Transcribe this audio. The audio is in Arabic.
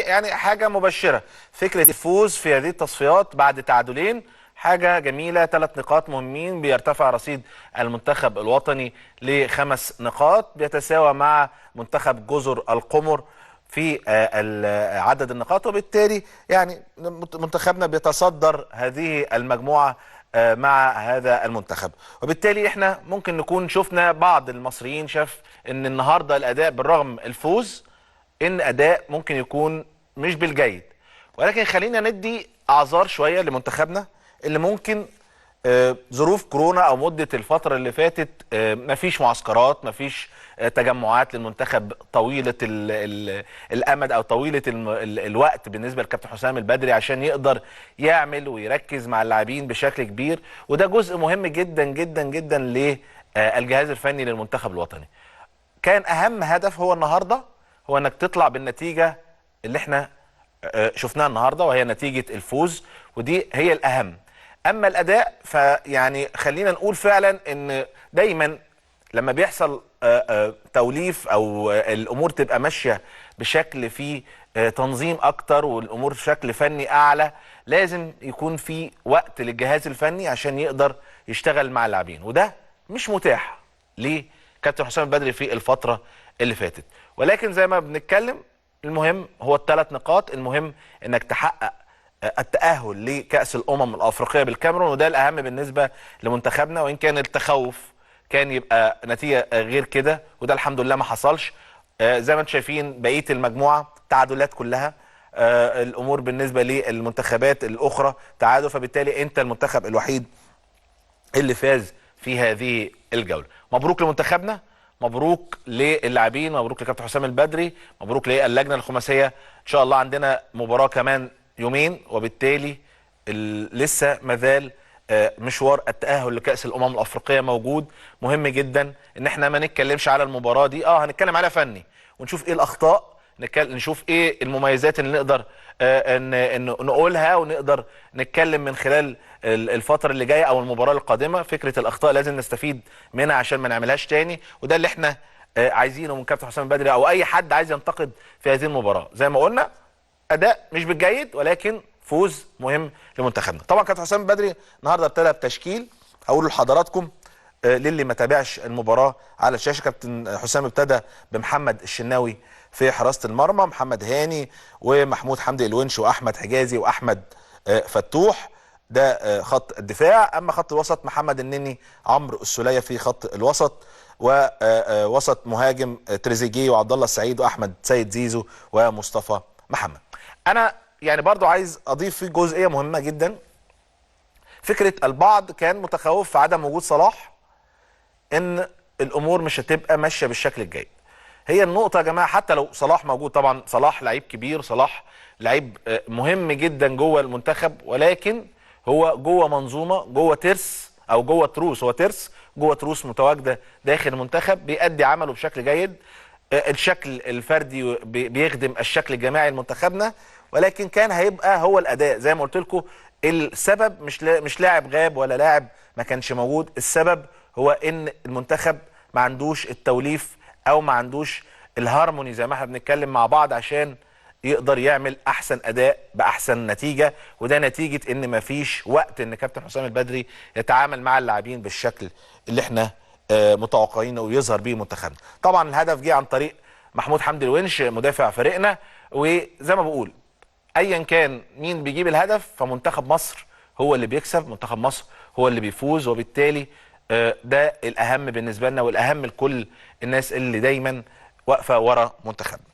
يعني حاجه مبشره فكره الفوز في هذه التصفيات بعد تعادلين، حاجه جميله. 3 نقاط مهمين، بيرتفع رصيد المنتخب الوطني ل5 نقاط، بيتساوى مع منتخب جزر القمر في عدد النقاط، وبالتالي يعني منتخبنا بيتصدر هذه المجموعه مع هذا المنتخب. وبالتالي احنا ممكن نكون شفنا بعض المصريين شاف ان النهارده الاداء بالرغم الفوز ان اداء ممكن يكون مش بالجيد، ولكن خلينا ندي اعذار شويه لمنتخبنا اللي ممكن ظروف كورونا او مده الفتره اللي فاتت مفيش معسكرات، مفيش تجمعات للمنتخب طويله الامد او طويله الوقت بالنسبه للكابتن حسام البدري عشان يقدر يعمل ويركز مع اللاعبين بشكل كبير، وده جزء مهم جدا جدا جدا للجهاز الفني للمنتخب الوطني. كان اهم هدف هو النهارده هو انك تطلع بالنتيجه اللي احنا شفناها النهارده، وهي نتيجه الفوز، ودي هي الاهم. اما الاداء فيعني خلينا نقول فعلا ان دايما لما بيحصل توليف او الامور تبقى ماشيه بشكل فيه تنظيم اكتر والامور بشكل فني اعلى، لازم يكون في وقت للجهاز الفني عشان يقدر يشتغل مع اللاعبين، وده مش متاح لكابتن حسام البدري في الفتره اللي فاتت. ولكن زي ما بنتكلم المهم هو ال3 نقاط، المهم انك تحقق التأهل لكأس الأمم الأفريقية بالكاميرون، وده الأهم بالنسبة لمنتخبنا، وإن كان التخوف كان يبقى نتيجة غير كده، وده الحمد لله ما حصلش. زي ما انتم شايفين بقية المجموعة تعادلات كلها، الأمور بالنسبة للمنتخبات الأخرى تعادل، فبالتالي أنت المنتخب الوحيد اللي فاز في هذه الجولة. مبروك لمنتخبنا، مبروك للاعبين، مبروك لكابتن حسام البدري، مبروك للجنة الخماسية. إن شاء الله عندنا مباراة كمان يومين، وبالتالي لسه مازال مشوار التأهل لكأس الأمم الأفريقية موجود. مهم جدا ان احنا ما نتكلمش على المباراة دي، هنتكلم عليها فني ونشوف ايه الأخطاء، نشوف ايه المميزات اللي نقدر نقولها، ونقدر نتكلم من خلال الفترة اللي جاية او المباراة القادمة. فكرة الأخطاء لازم نستفيد منها عشان ما نعملهاش تاني، وده اللي احنا عايزينه من كابتن حسام البدري او اي حد عايز ينتقد في هذه المباراة. زي ما قلنا اداء مش بالجيد، ولكن فوز مهم لمنتخبنا. طبعا كابتن حسام البدري النهارده ابتدى بتشكيل، اقول لحضراتكم للي ما تابعش المباراه على الشاشه. كابتن حسام ابتدى بمحمد الشناوي في حراسه المرمى، محمد هاني ومحمود حمدي الونش واحمد حجازي واحمد فتوح، ده خط الدفاع. اما خط الوسط محمد النني، عمرو السوليه في خط الوسط، ووسط مهاجم تريزيجيه وعبد الله السعيد واحمد سيد زيزو ومصطفى محمد. انا يعني برضو عايز اضيف في جزئيه مهمه جدا. فكره البعض كان متخوف في عدم وجود صلاح ان الامور مش هتبقى ماشيه بالشكل الجيد. هي النقطه يا جماعه، حتى لو صلاح موجود، طبعا صلاح لعيب كبير، صلاح لعيب مهم جدا جوه المنتخب، ولكن هو جوه منظومه، جوه ترس او جوه تروس، هو ترس جوه تروس متواجده داخل المنتخب، بيأدي عمله بشكل جيد. الشكل الفردي بيخدم الشكل الجماعي لمنتخبنا، ولكن كان هيبقى هو الاداء. زي ما قلت لكم السبب مش لاعب غاب ولا لاعب ما كانش موجود، السبب هو ان المنتخب ما عندوش التوليف او ما عندوش الهارموني زي ما احنا بنتكلم مع بعض عشان يقدر يعمل احسن اداء باحسن نتيجه، وده نتيجه ان ما فيش وقت ان كابتن حسام البدري يتعامل مع اللاعبين بالشكل اللي احنا متوقعين ويظهر بيه منتخبنا. طبعا الهدف جه عن طريق محمود حمدي الونش مدافع فريقنا، وزي ما بقول ايا كان مين بيجيب الهدف فمنتخب مصر هو اللي بيكسب، منتخب مصر هو اللي بيفوز، وبالتالي ده الاهم بالنسبه لنا والاهم لكل الناس اللي دايما واقفه ورا منتخبنا.